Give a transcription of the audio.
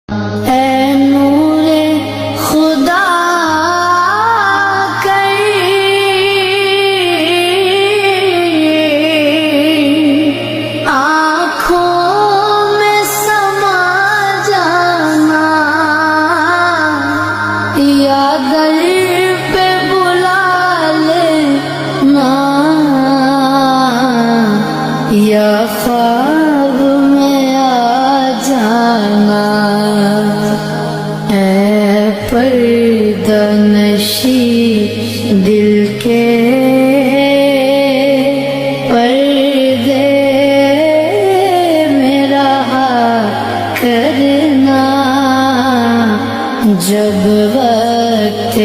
اے نور خدا آنکھوں میں سما جانا، یا در پہ بلا لینا، یا خواب میں آ جانا، اے پردہ نشی دل کے پردے میں رہا کرنا، جب وقت